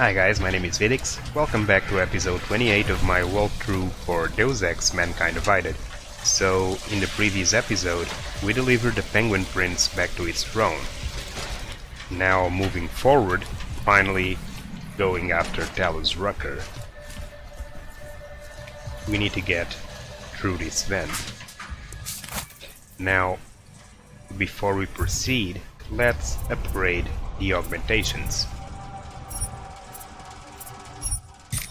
Hi guys, my name is Vidiks. Welcome back to episode 28 of my walkthrough for Deus Ex Mankind Divided. So, in the previous episode, we delivered the Penguin Prince back to its throne. Now, moving forward, finally going after Talos Rucker. We need to get through this vent. Now, before we proceed, let's upgrade the augmentations.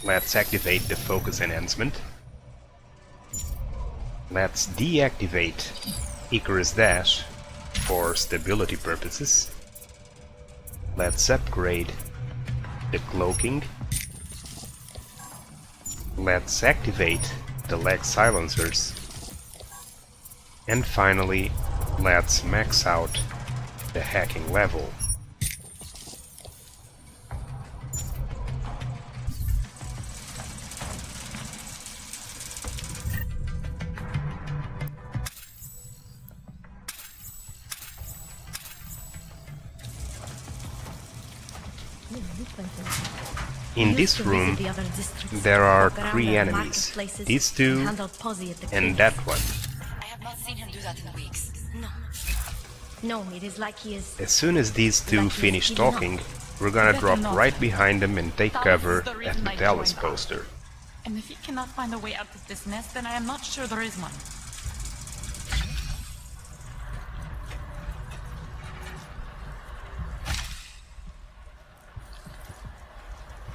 Let's activate the focus enhancement. Let's deactivate Icarus Dash for stability purposes. Let's upgrade the cloaking. Let's activate the leg silencers. And finally, let's max out the hacking level. In this room, there are 3 enemies. These 2 and that one. I have not seen him do that in weeks. No, it is like he is... As soon as these 2 finish talking, we're gonna drop right behind them and take cover at the Talos poster. And if he cannot find a way out of this mess, then I am not sure there is one.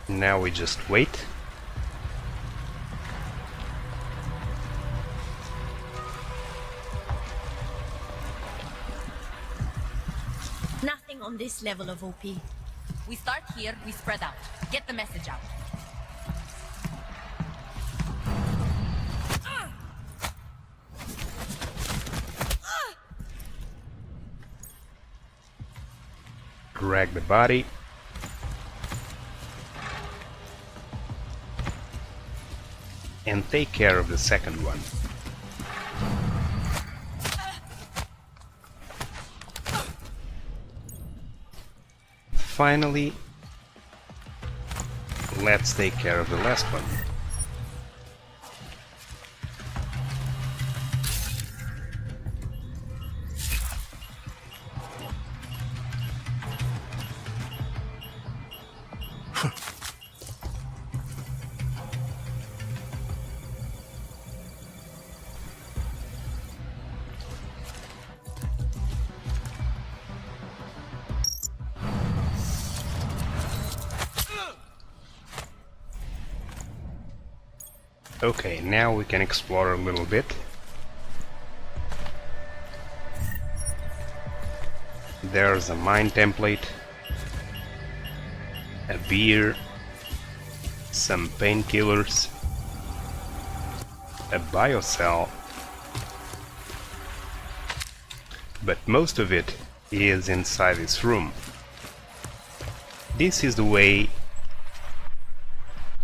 Now we just wait. Nothing on this level of OP. We start here, we spread out. Get the message out. Drag the body. And take care of the second one. Finally, let's take care of the last one. Okay, now we can explore a little bit. There's a mine template, a beer, some painkillers, a biocell, but most of it is inside this room. This is the way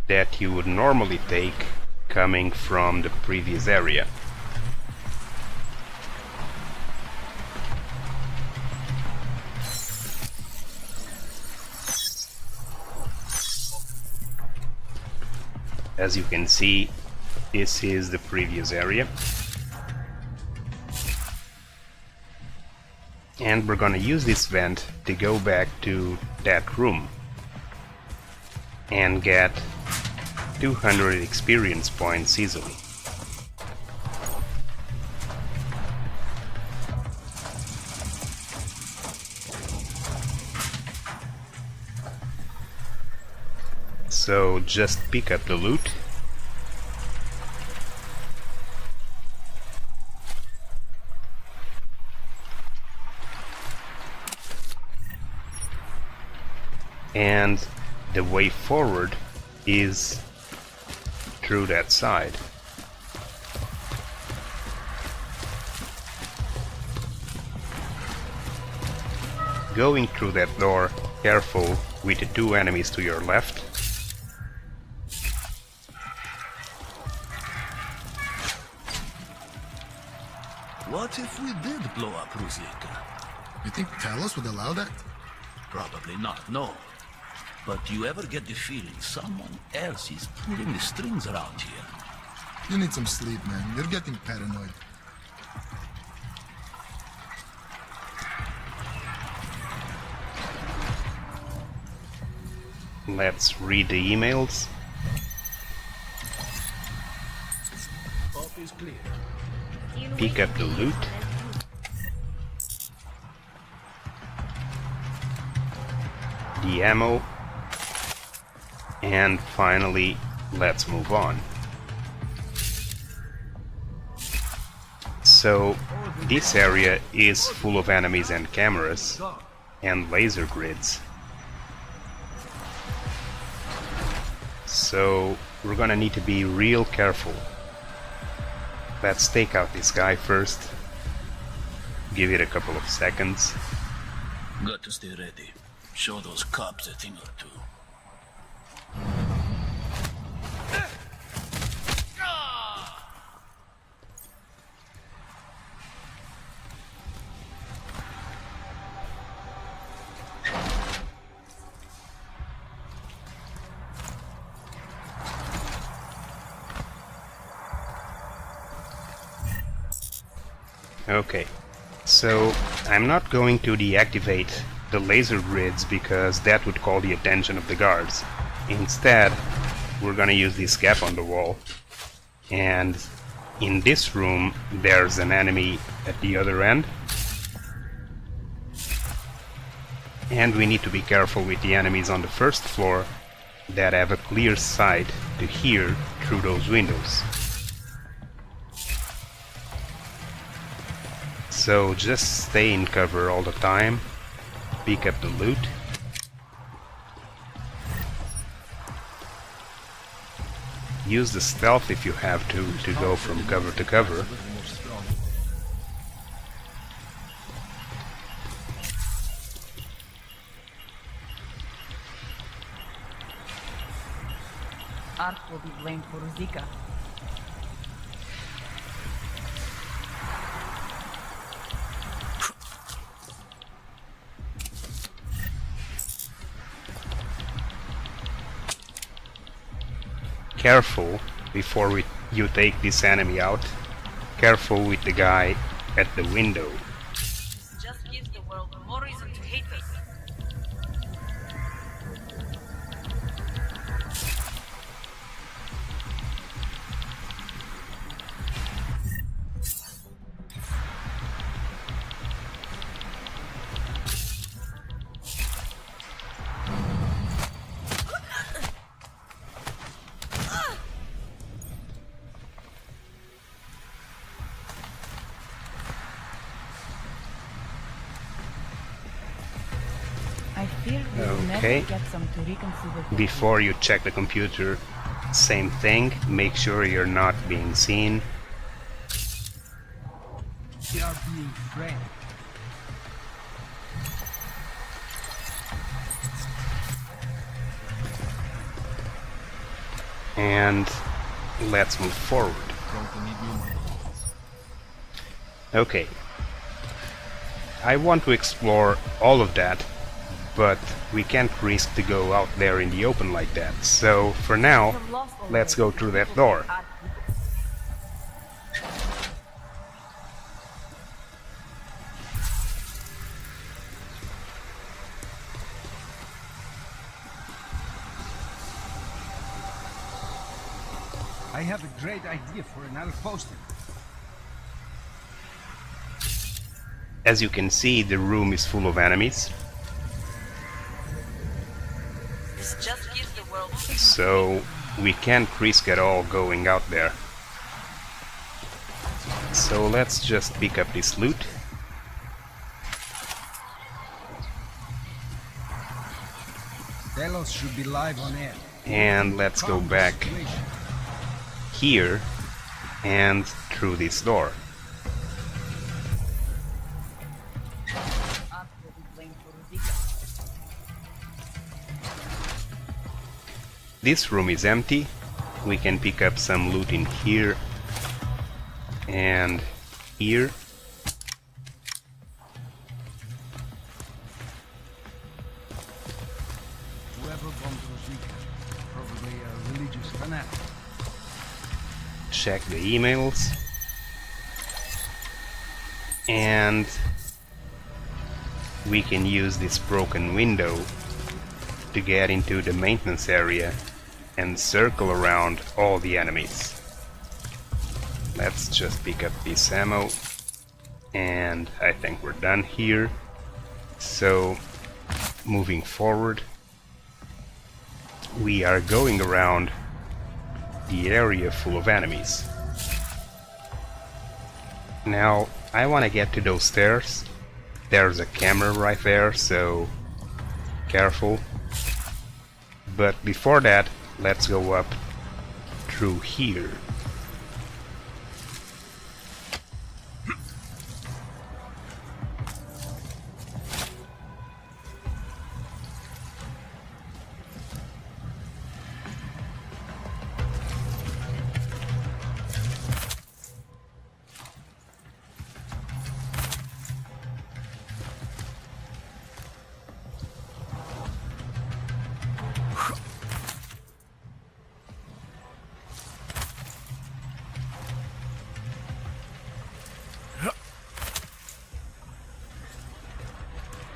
that you would normally take coming from the previous area. As you can see, this is the previous area. And we're gonna use this vent to go back to that room and get 200 experience points easily. So just pick up the loot. And the way forward is through that side. Going through that door, careful with the 2 enemies to your left. What if we did blow up Ruzieka? You think Talos would allow that? Probably not, no. But do you ever get the feeling someone else is pulling the strings around here? You need some sleep, man. You're getting paranoid. Let's read the emails. Up is clear. Pick up the loot. The ammo. And finally, let's move on. So, this area is full of enemies and cameras and laser grids. So, we're gonna need to be real careful. Let's take out this guy first. Give it a couple of seconds. Got to stay ready. Show those cops a thing or two. Okay, so I'm not going to deactivate the laser grids because that would call the attention of the guards. Instead, we're gonna use this gap on the wall. And in this room, there's an enemy at the other end. And we need to be careful with the enemies on the first floor that have a clear sight to hear through those windows. So just stay in cover all the time, pick up the loot. Use the stealth if you have to go from cover to cover. Art will be blamed for Zika. Careful before you take this enemy out. Careful with the guy at the window. Just gives the world more reason to hate us. I fear we'll Okay. never get some to reconsider. Before you check the computer, same thing. Make sure you're not being seen. They are being framed. And let's move forward. Okay. I want to explore all of that, but we can't risk to go out there in the open like that. So for now, let's go through that door. I have a great idea for another poster. As you can see, the room is full of enemies. This just gives the world. So we can't risk at all going out there. So let's just pick up this loot. Talos should be live on air. And let's go back here and through this door. Art will be blamed for Zika. This room is empty. We can pick up some loot in here and here. Whoever informed Rosita. Probably a religious fanatic. Check the emails. And we can use this broken window to get into the maintenance area and circle around all the enemies. Let's just pick up this ammo, and I think we're done here. So, moving forward, we are going around the area full of enemies. Now, I want to get to those stairs. There's a camera right there, so careful. But before that, let's go up through here.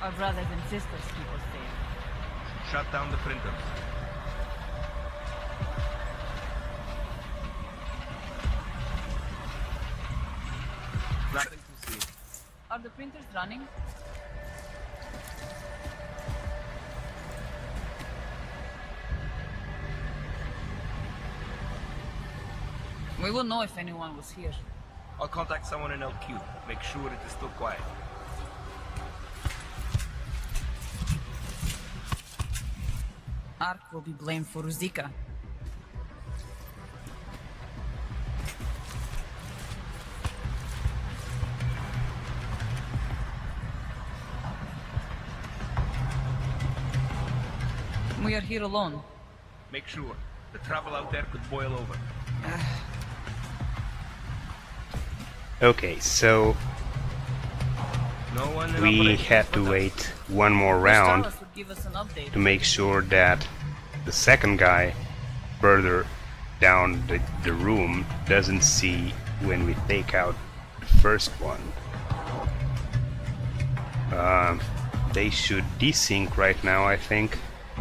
Our brothers and sisters keep us safe. Shut down the printers. Nothing to see. Are the printers running? We will know if anyone was here. I'll contact someone in LQ. Make sure it is still quiet. Ark will be blamed for Ruzika. We are here alone. Make sure. The travel out there could boil over. Okay, so No one in we operation had for to that. wait one more round Talos would give us an update. to make sure that the second guy further down the room doesn't see when we take out the first one. They should desync right now, I think.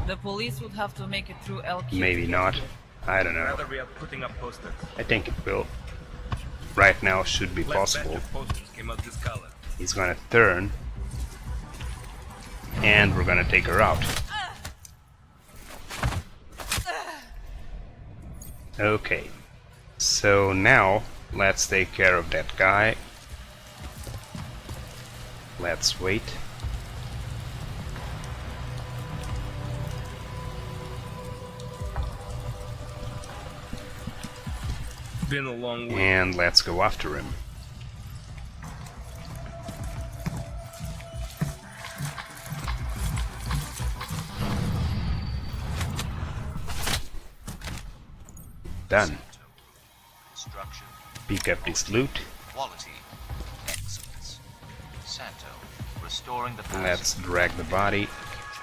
The police would have to make it through LQ. Maybe not. I don't know. Rather we are putting up posters. I think it will. Right now should be Last batch possible. of posters came out this color. He's gonna turn, and we're gonna take her out. Okay, so now let's take care of that guy. Let's wait. Been a long way. And let's go after him. Done. Construction, Pick up this loot. quality, excellence. Santo, restoring the Let's drag the body.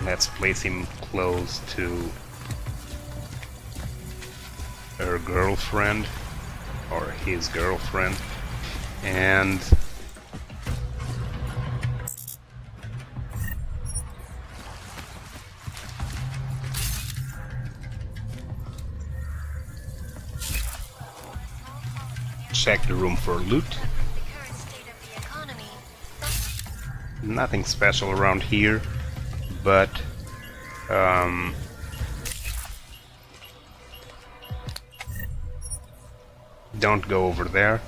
Let's place him close to her girlfriend or his girlfriend, and check the room for loot. The current state of the economy. Nothing special around here, but don't go over there.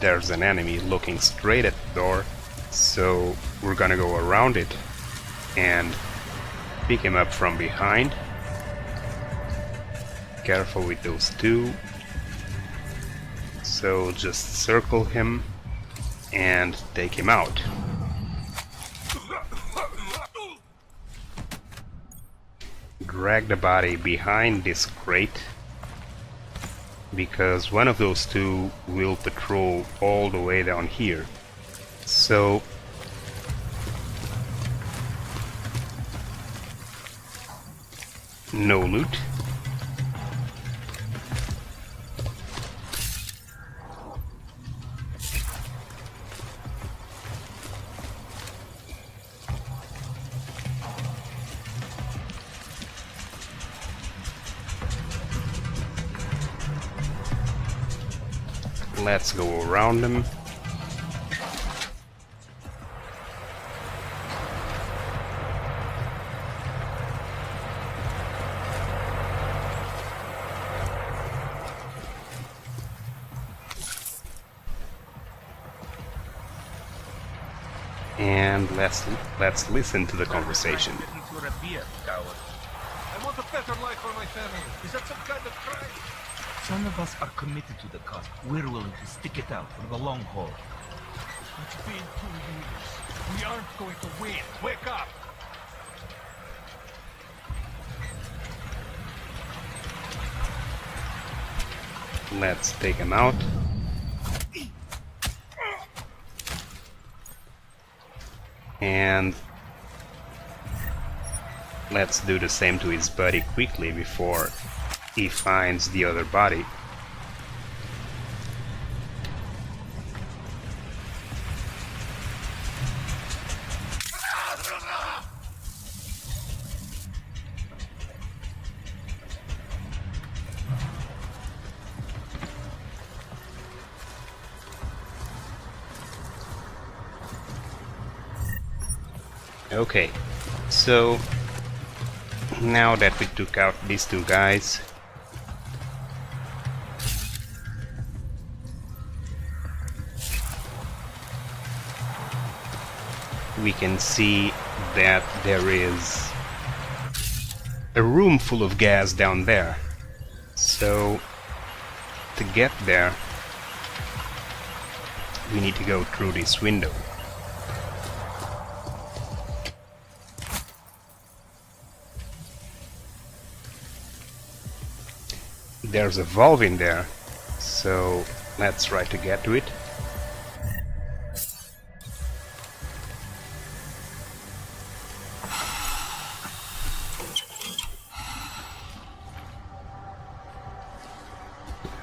There's an enemy looking straight at the door, so we're gonna go around it and pick him up from behind. Careful with those two. So just circle him and take him out. Drag the body behind this crate, because one of those two will patrol all the way down here. So No loot. Let's go around them. And let's listen to the conversation. You're a beer, coward. I want a better life for my family. Is that some kind of crime? Some of us are committed to the cause. We're willing to stick it out for the long haul. It's been 2 years. We aren't going to win. Wake up! Let's take him out. And let's do the same to his buddy quickly before he finds the other body. Okay, so now that we took out these two guys, we can see that there is a room full of gas down there. So to get there, we need to go through this window. There's a valve in there, so let's try to get to it.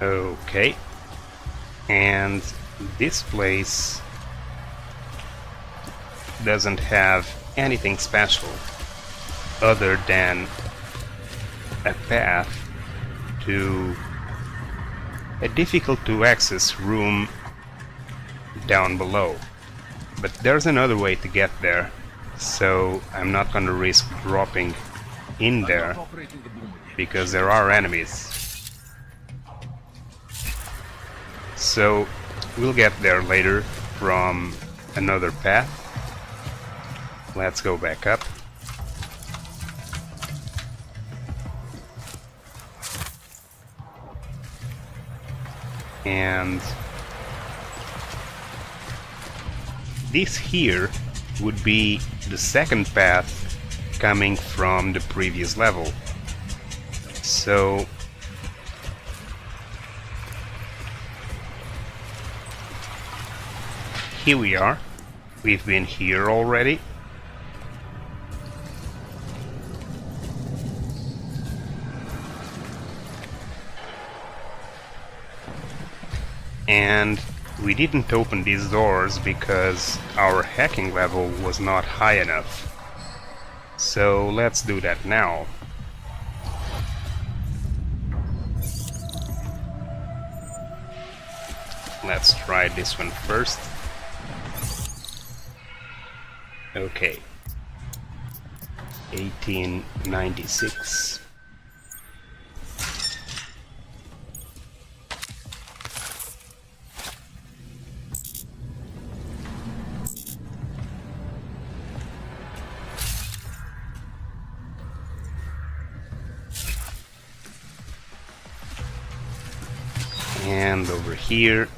Okay, and this place doesn't have anything special other than a path to a difficult to access room down below. But there's another way to get there, so I'm not gonna risk dropping in there because there are enemies. So we'll get there later from another path. Let's go back up. And this here would be the second path coming from the previous level. So here we are. We've been here already. And we didn't open these doors because our hacking level was not high enough. So let's do that now. Let's try this one first. Okay. 1896. And over here,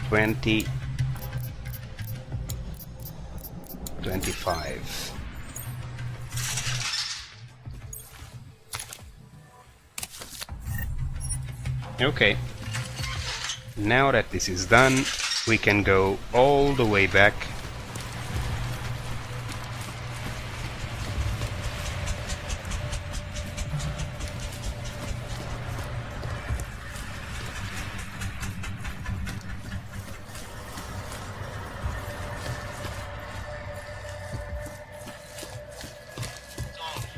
20, 25. Okay, now that this is done, we can go all the way back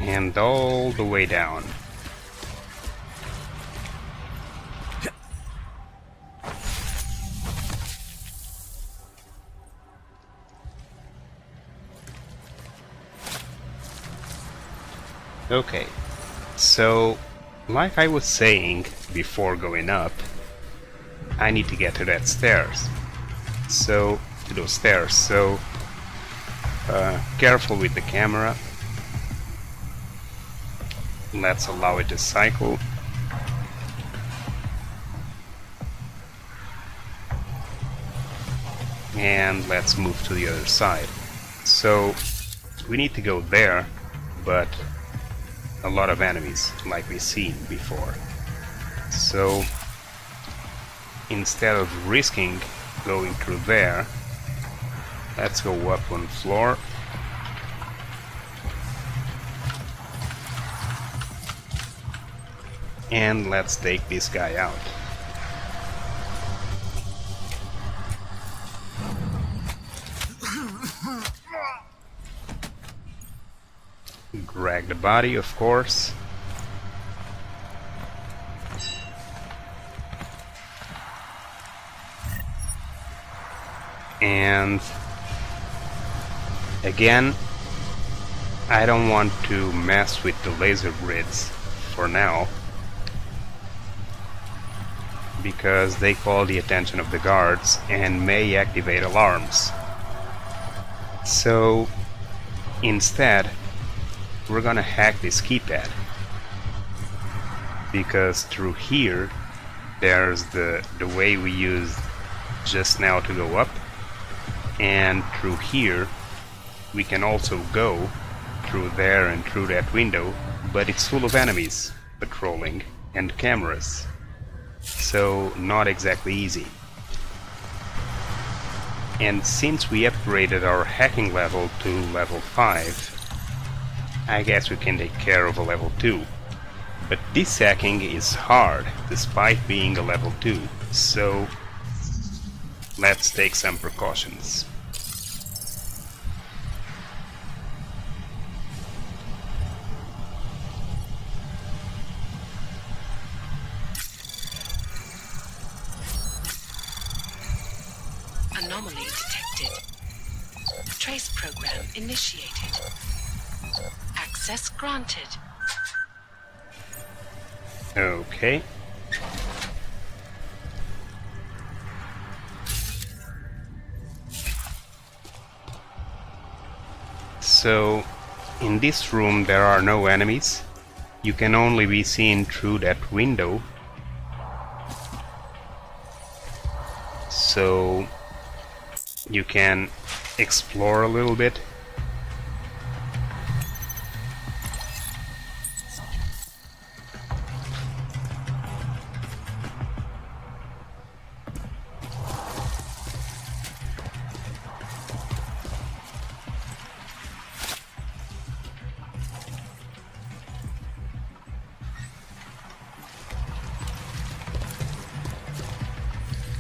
And all the way down. Okay, so like I was saying before going up, I need to get to that stairs. So, to those stairs, so careful with the camera. Let's allow it to cycle. And let's move to the other side. So, we need to go there, but a lot of enemies, like we've seen before. So, instead of risking going through there, let's go up one floor. And let's take this guy out. Drag the body, of course. And again, I don't want to mess with the laser grids for now, because they call the attention of the guards and may activate alarms. So instead, we're gonna hack this keypad, because through here there's the way we used just now to go up, and through here we can also go through there and through that window, but it's full of enemies patrolling and cameras, so not exactly easy. And since we upgraded our hacking level to level 5, I guess we can take care of a level 2. But this hacking is hard, despite being a level 2, so let's take some precautions. Anomaly detected. Trace program initiated. Access granted. Okay. So, in this room there are no enemies. You can only be seen through that window. So, you can explore a little bit.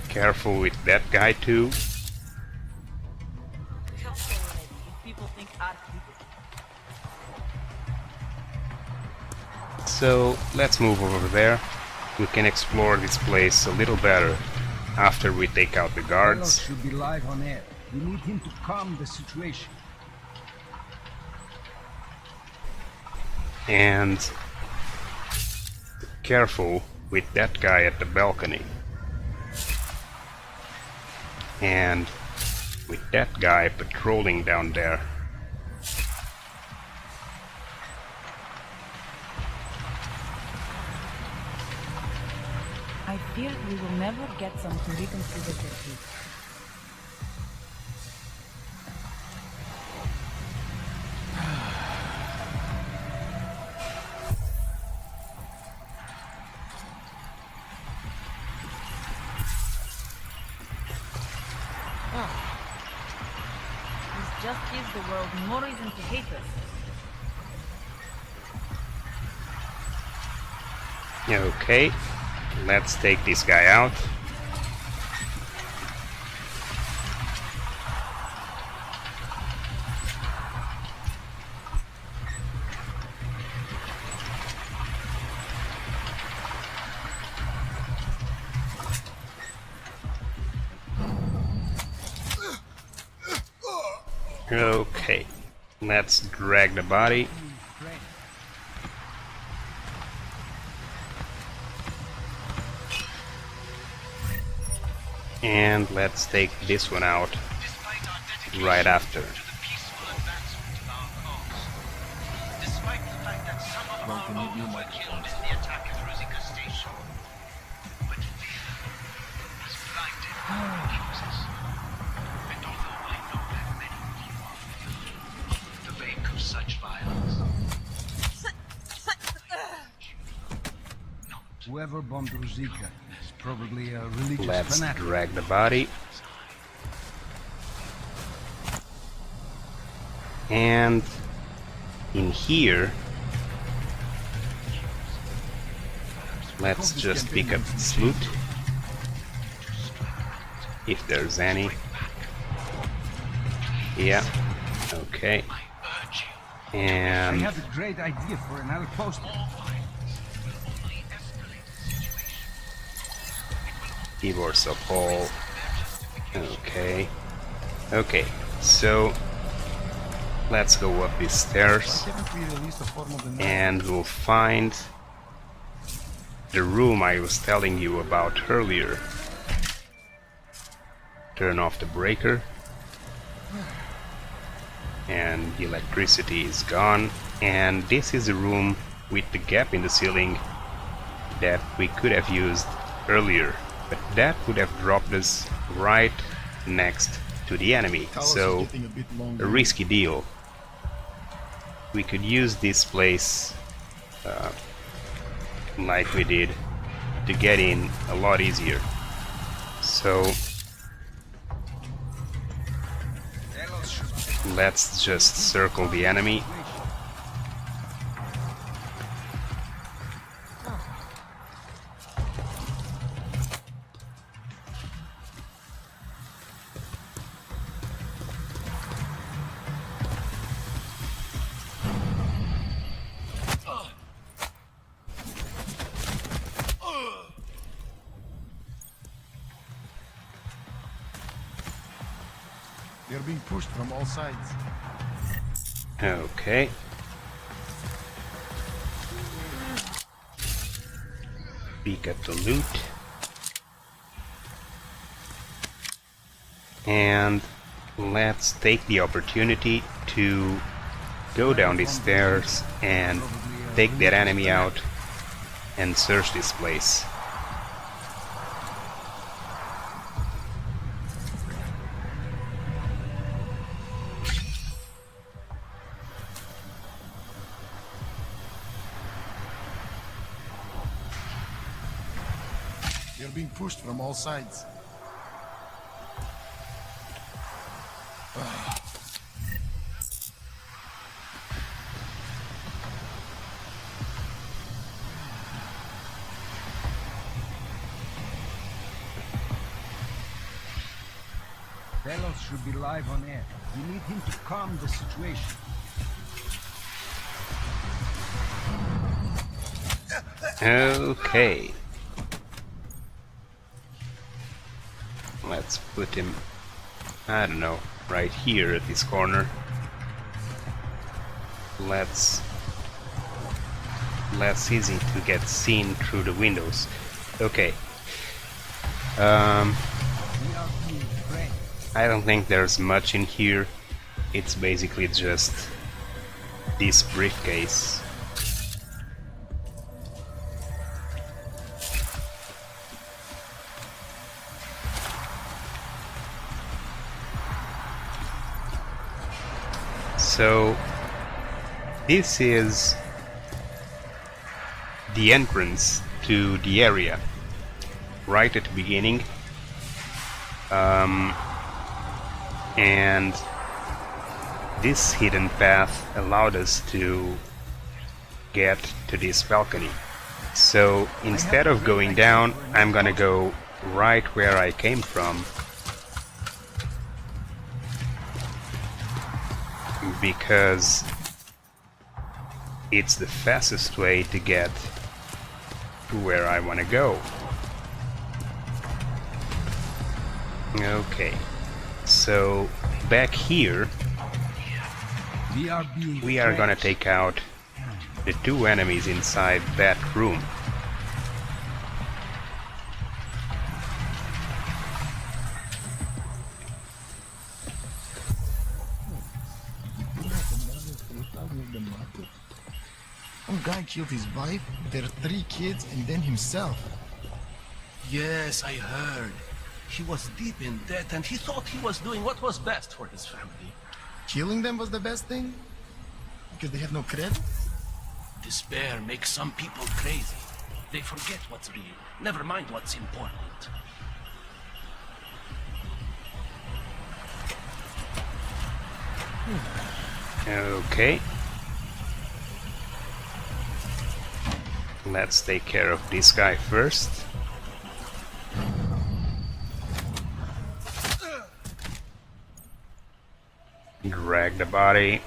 Careful with that guy too. So let's move over there. We can explore this place a little better after we take out the Talos guards. should be live on air. We need him to calm the situation. And careful with that guy at the balcony. And with that guy patrolling down there. I fear we will never get some to reconsider the truth. This just gives the world more reason to hate us. Okay, let's take this guy out. Okay, let's drag the body. And let's take this one out right after. Whoever bombed Ruzika is probably a religious Let's fanatic. drag the body. And in here, let's just pick up this loot, if there's any. Yeah, okay. I And have a great idea for an outpost. divorce of all. Okay. Okay, so let's go up these stairs and we'll find the room I was telling you about earlier. Turn off the breaker and the electricity is gone, and this is a room with the gap in the ceiling that we could have used earlier, but that would have dropped us right next to the enemy, so a risky deal. We could use this place like we did to get in a lot easier. So let's just circle the enemy. They're being pushed from all sides. Okay. Pick up the loot. And let's take the opportunity to go down these stairs and take that enemy out and search this place. They're being pushed from all sides. Talos should be live on air. We need him to calm the situation. Okay. Let's put him, I don't know, right here at this corner. Less easy to get seen through the windows. Okay. I don't think there's much in here. It's basically just this briefcase. So this is the entrance to the area right at the beginning, and this hidden path allowed us to get to this balcony. So instead of going down, I'm gonna go right where I came from, because it's the fastest way to get to where I want to go. Okay, so back here we are gonna take out the two enemies inside that room. One guy killed his wife, their 3 kids, and then himself. Yes, I heard. He was deep in debt and he thought he was doing what was best for his family. Killing them was the best thing? Because they have no credit? Despair makes some people crazy. They forget what's real, never mind what's important. Okay. Let's take care of this guy first. Drag the body.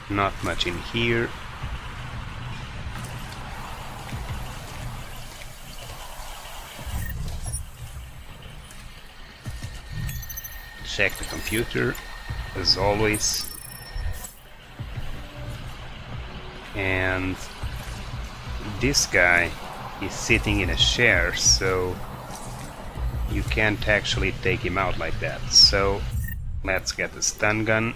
Not much in here. Check the computer, as always. And this guy is sitting in a chair, so you can't actually take him out like that. So let's get the stun gun.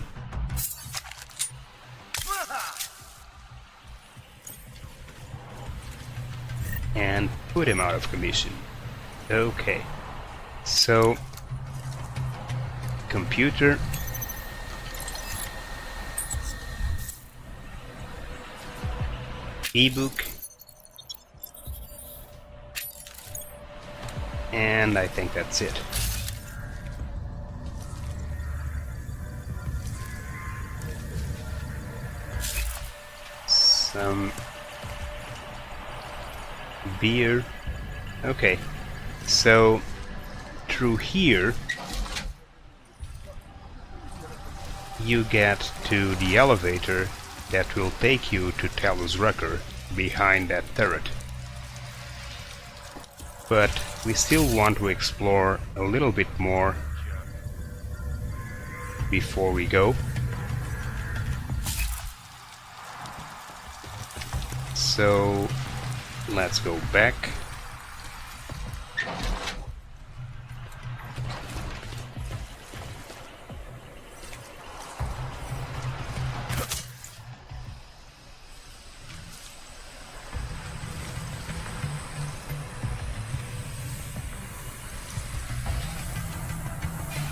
And put him out of commission. Okay, so computer, ebook, and I think that's it. Some beer. Okay, so through here you get to the elevator that will take you to Talos Rucker behind that turret. But we still want to explore a little bit more before we go. So let's go back.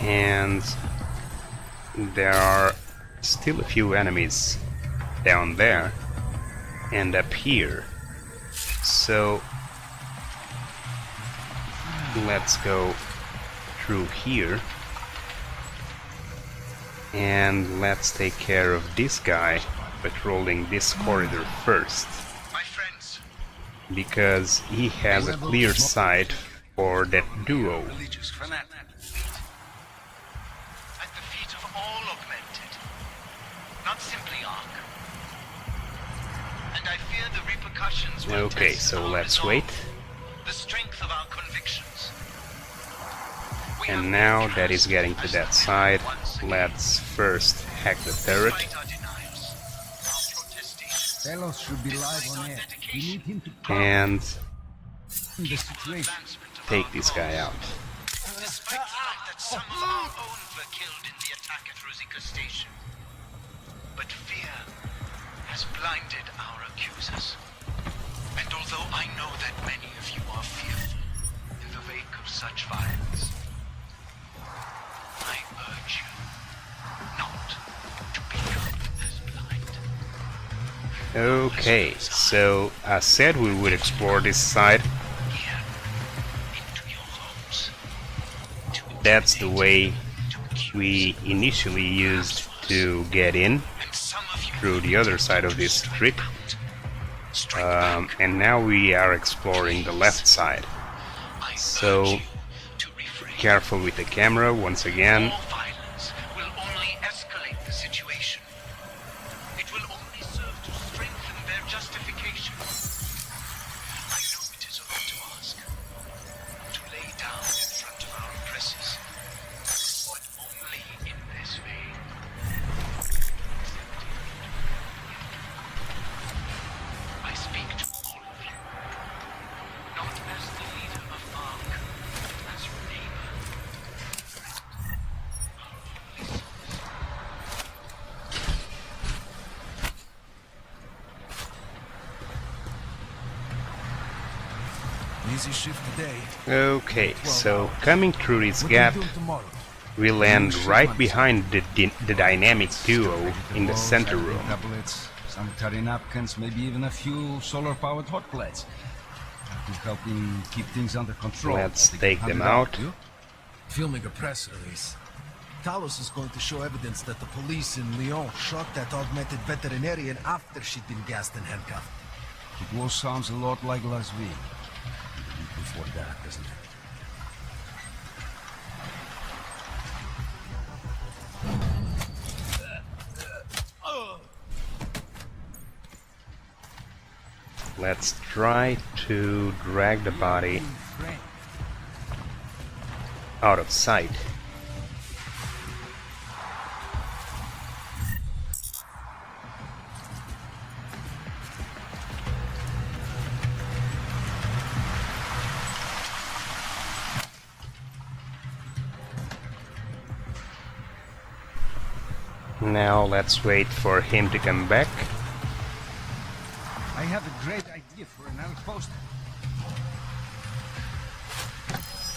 And there are still a few enemies down there and up here. So let's go through here and let's take care of this guy patrolling this corridor first, because he has a clear sight for that duo. Okay, so let's wait. And now that is getting to that side, let's first hack the turret. Talos should be live on air. We need him to And the situation. take this guy out. Despite the fact that some of our own were killed in the attack at Rosika Station. But fear has blinded our accusers. And although I know that many of you are fearful in the wake of such violence, I urge you not to become as blind. Okay, so I said we would explore this side. Here, into your homes. That's the way we initially used to get in, And some of you through the other side of this strip. And now we are exploring the left side. So careful with the camera once again. More violence will only escalate the situation. It will only serve to strengthen their justification. I know it is a lot to ask. To lay down in front of our oppressors. busy shift today. Okay, so coming through this What gap, are you doing tomorrow? we land right behind the dynamic duo in the center room. Tablets, sanitary napkins, maybe even a few solar-powered hot plates. To help him keep things under control. Let's take them out. Filming a press release. Talos is going to show evidence that the police in Lyon shot that augmented veterinarian after she'd been gassed and handcuffed. It all sounds a lot like last week. The week before that, doesn't it? Let's try to drag the body out of sight. Now let's wait for him to come back. I have a great idea for an outpost.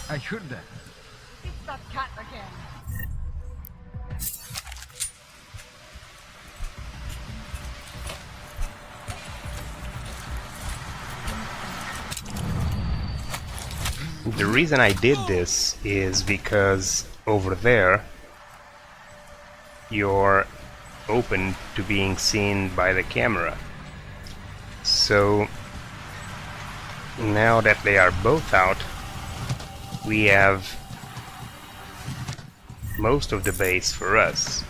I heard that. It's that cat again. The reason I did this is because over there you're open to being seen by the camera. So now that they are both out, we have most of the base for us.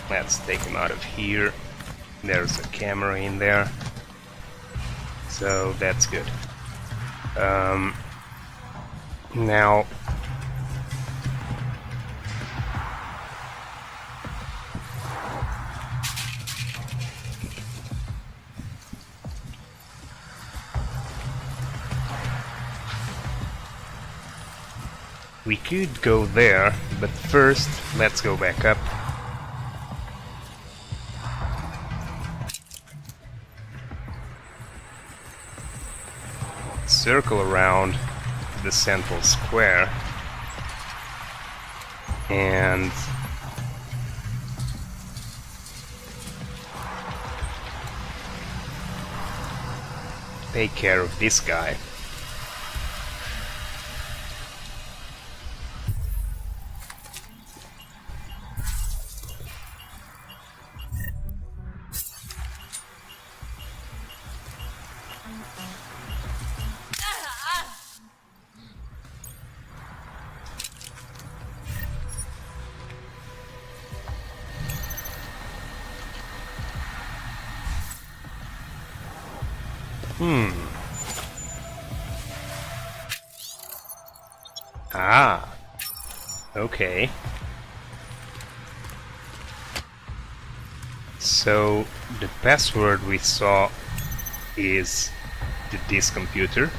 Let's take him out of here. There's a camera in there, so that's good. Now we could go there, but first let's go back up. Circle around the central square and take care of this guy. Ah, okay. So the password we saw is this computer.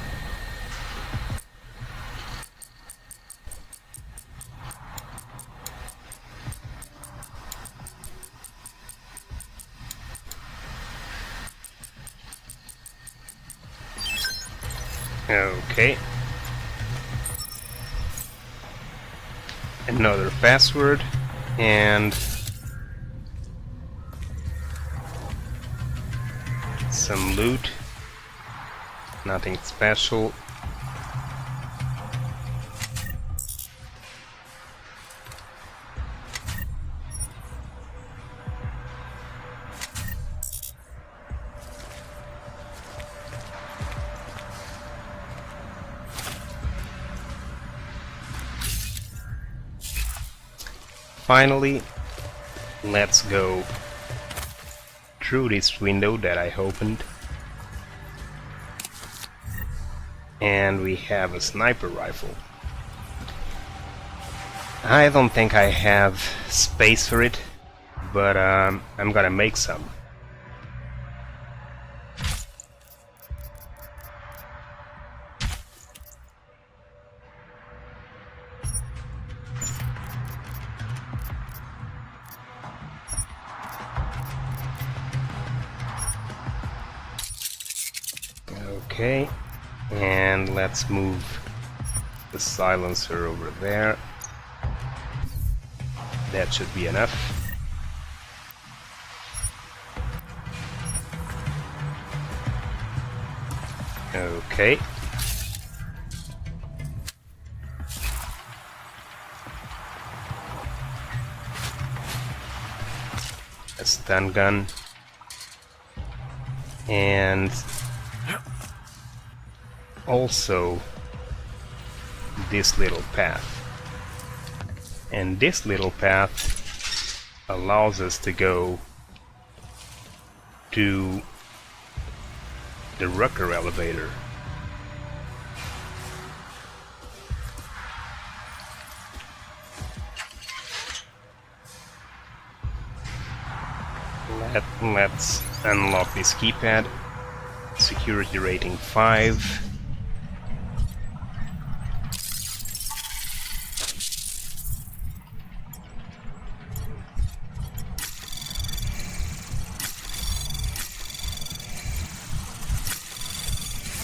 Okay. Another password and some loot. Nothing special. Finally, let's go through this window that I opened. And we have a sniper rifle. I don't think I have space for it, but I'm gonna make some. Okay, and let's move the silencer over there. That should be enough. Okay. A stun gun. And also this little path. And this little path allows us to go to the Rucker elevator. Let's unlock this keypad. Security rating 5.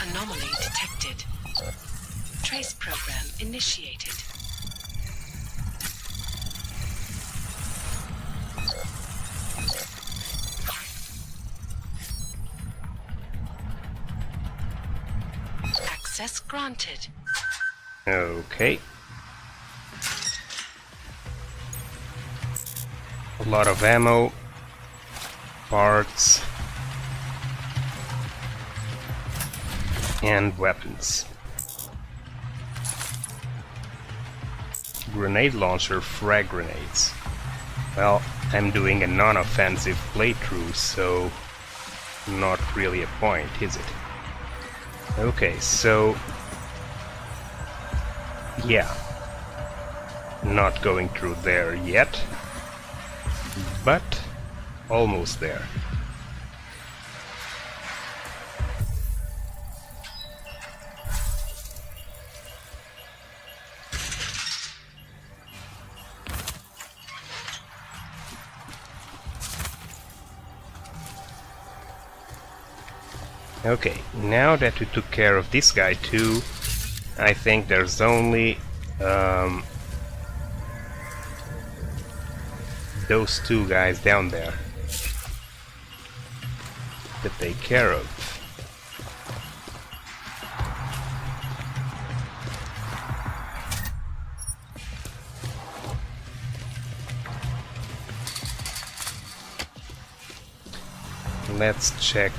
Anomaly detected. Trace program initiated. Access granted. Okay. A lot of ammo, parts, and weapons. Grenade launcher, frag grenades. Well, I'm doing a non-offensive playthrough, so not really a point, is it? Okay, so yeah, not going through there yet, but almost there. Okay, now that we took care of this guy too, I think there's only those two guys down there to take care of. Let's check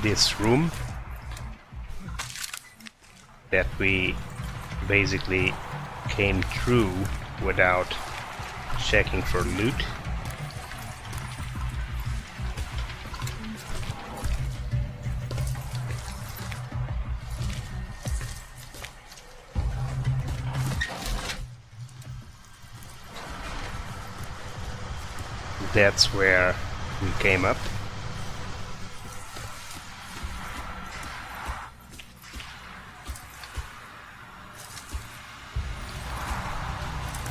this room that we basically came through without checking for loot. That's where we came up.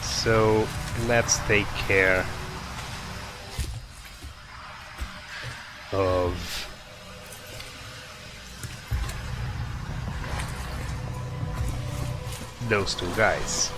So let's take care of those two guys.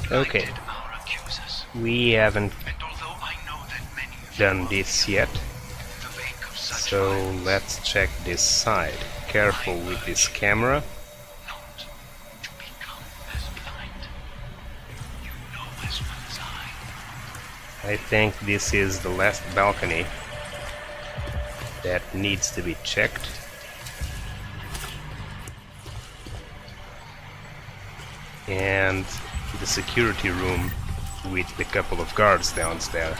Okay, we haven't done this yet, so let's check this side. Careful with this camera. as well as I think this is the last balcony that needs to be checked. And the security room with the couple of guards downstairs.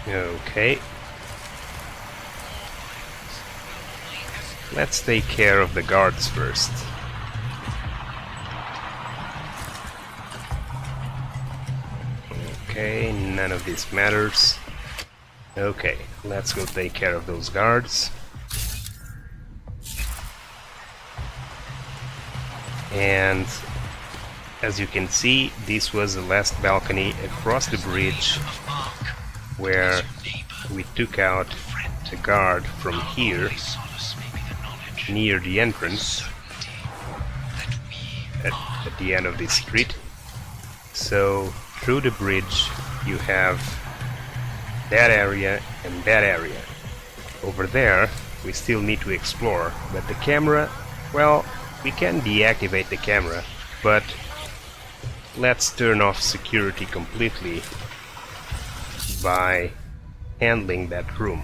Okay. Let's take care of the guards first. Okay, none of this matters. Okay, let's go take care of those guards. And as you can see, this was the last balcony across the bridge where we took out the guard from here near the entrance at the end of this street. So through the bridge you have that area and that area. Over there we still need to explore, but the camera, well, we can deactivate the camera, but let's turn off security completely by handling that room.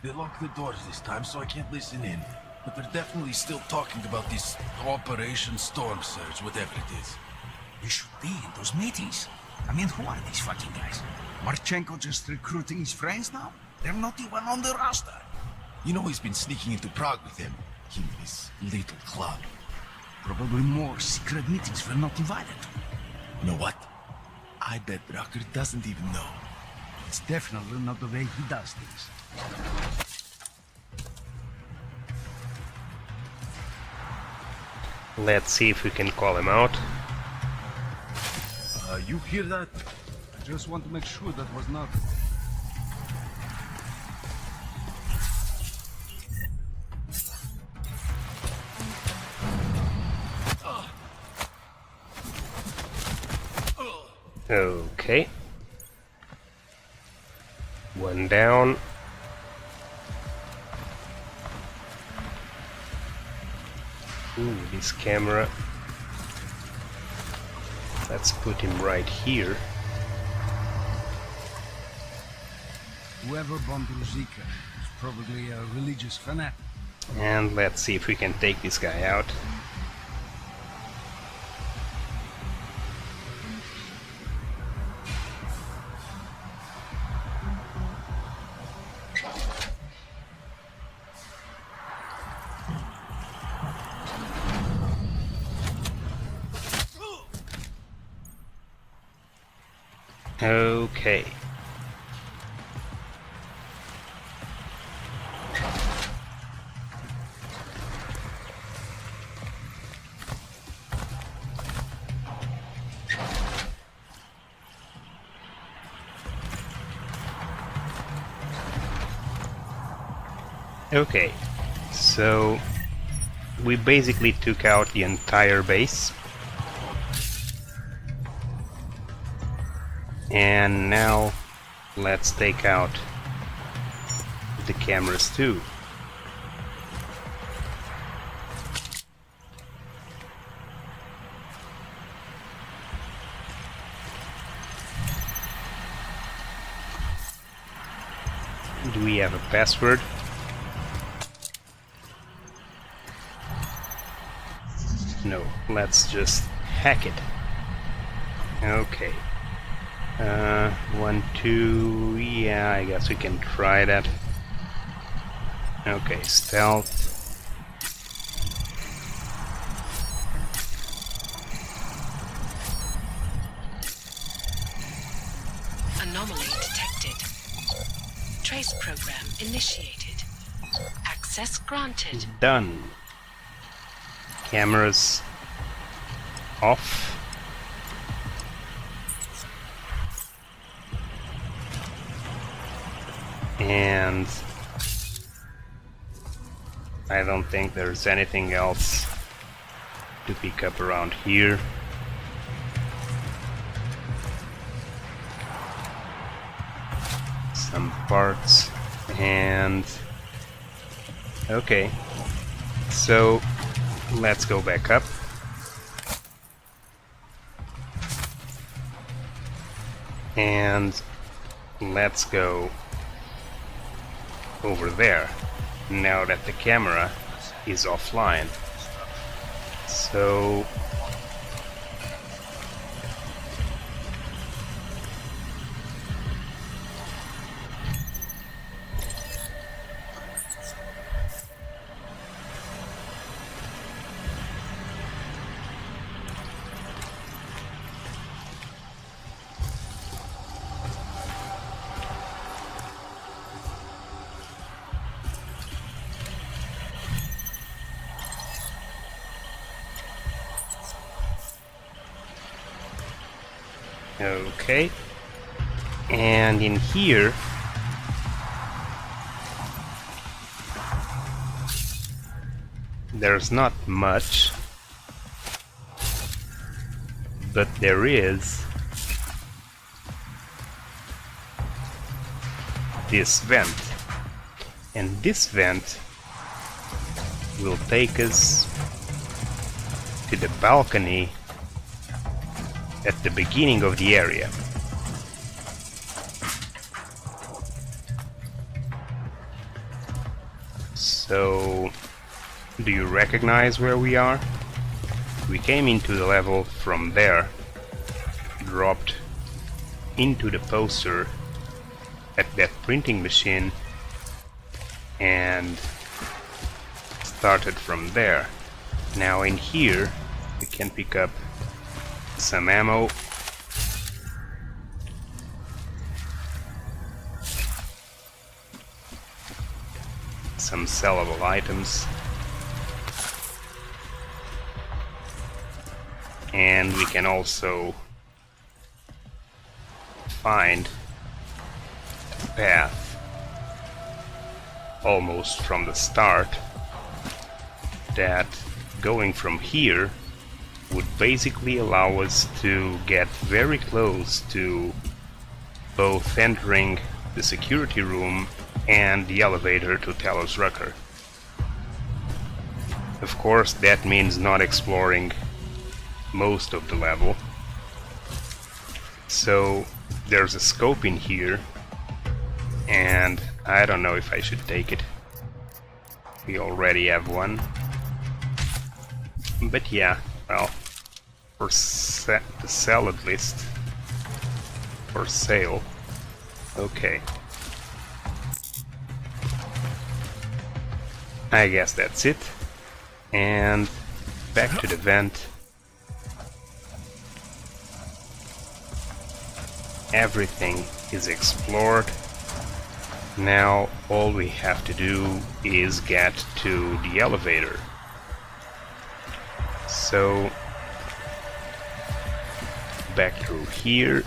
They locked the doors this time, so I can't listen in. But they're definitely still talking about this Operation Storm Surge, whatever it is. You should be in those meetings. I mean, who are these fucking guys? Marchenko just recruiting his friends now? They're not even on the roster. You know he's been sneaking into Prague with him. Him and his little club. Probably more secret meetings we're not invited to. You know what? I bet Rucker doesn't even know. It's definitely not the way he does things. Let's see if we can call him out. You hear that? I just want to make sure that was not... Okay. One down. Ooh, this camera. Let's put him right here. Whoever bombed Ruzika is probably a religious fanatic. And let's see if we can take this guy out. Okay. Okay, so we basically took out the entire base. And now let's take out the cameras too. Do we have a password? No, let's just hack it. Okay. 1, 2, yeah, I guess we can try that. Okay, stealth. Anomaly detected. Trace program initiated. Access granted. Done. Cameras off. And I don't think there's anything else to pick up around here. Some parts and... okay, so let's go back up. And let's go over there, now that the camera is offline. So... okay, and in here there's not much, but there is this vent, and this vent will take us to the balcony at the beginning of the area. So, do you recognize where we are? We came into the level from there, dropped into the poster at that printing machine, and started from there. Now in here we can pick up some ammo, some sellable items, and we can also find a path almost from the start that, going from here, would basically allow us to get very close to both entering the security room and the elevator to Talos Rucker. Of course, that means not exploring most of the level. So there's a scope in here, and I don't know if I should take it. We already have one. But yeah, well, for the sell at least. For sale. Okay. I guess that's it. And back to the vent. Everything is explored. Now all we have to do is get to the elevator. So back through here.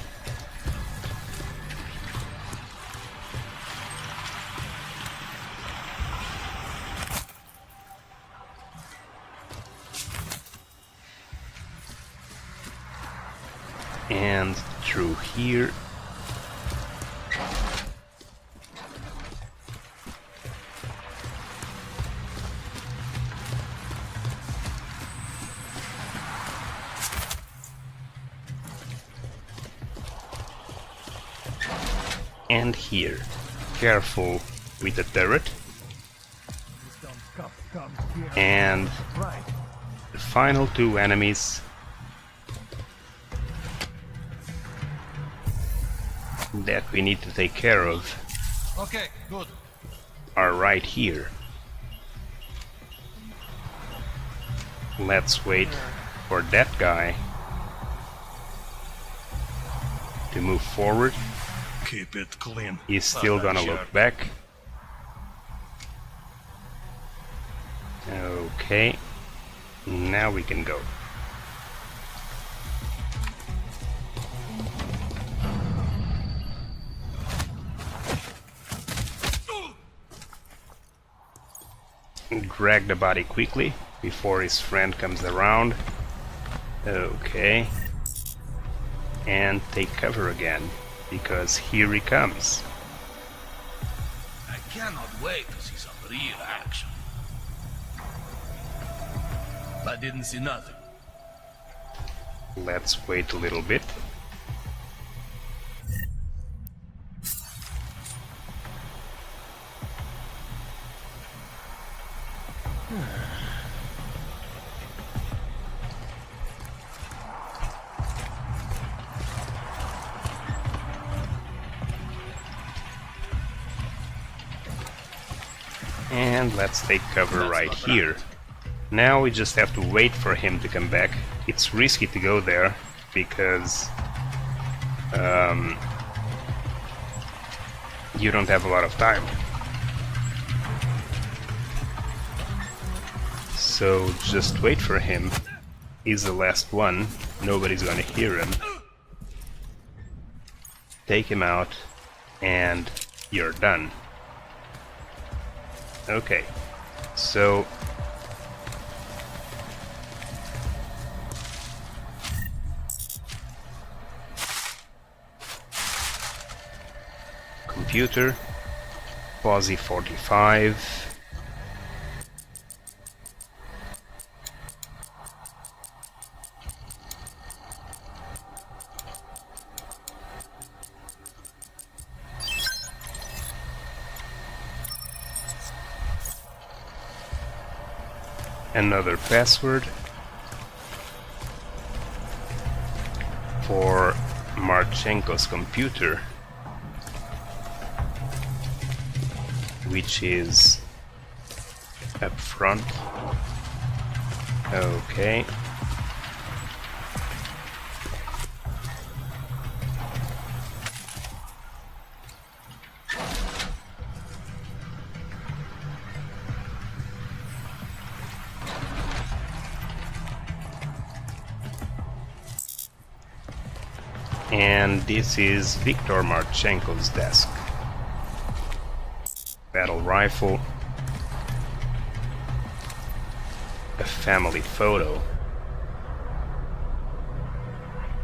And through here. And here. Careful with the turret. And the final two enemies that we need to take care of Okay, good. are right here. Let's wait for that guy to move forward. Keep it clean. He's still gonna look back. Okay, now we can go. drag the body quickly before his friend comes around. Okay. And take cover again, because here he comes. I cannot wait to see some real action. I didn't see nothing. Let's wait a little bit. And let's take cover right here. Now we just have to wait for him to come back. It's risky to go there because you don't have a lot of time. So just wait for him. He's the last one. Nobody's gonna hear him. Take him out and you're done. Okay, so computer, Posi 45. Another password for Marchenko's computer, which is up front. Okay. And this is Viktor Marchenko's desk. Battle rifle. A family photo.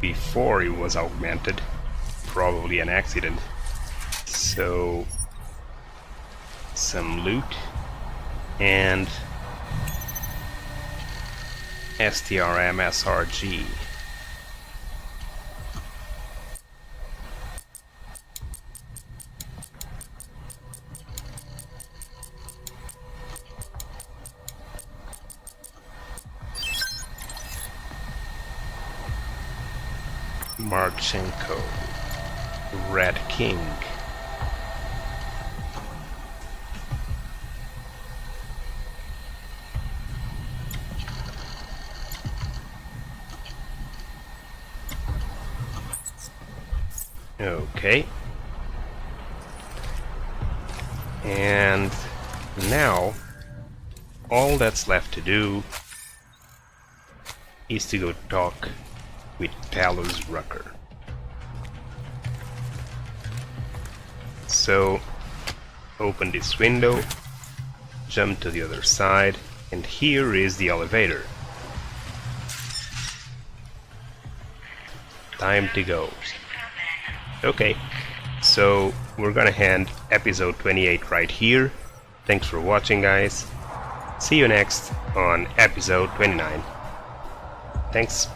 Before he was augmented. Probably an accident. So, some loot. And STRM SRG. Marchenko, Red King. Okay. And now all that's left to do is to go talk with Talos Rucker. So open this window, jump to the other side, and here is the elevator. Time to go. Okay, so we're gonna end episode 28 right here. Thanks for watching, guys. See you next on episode 29. Thanks.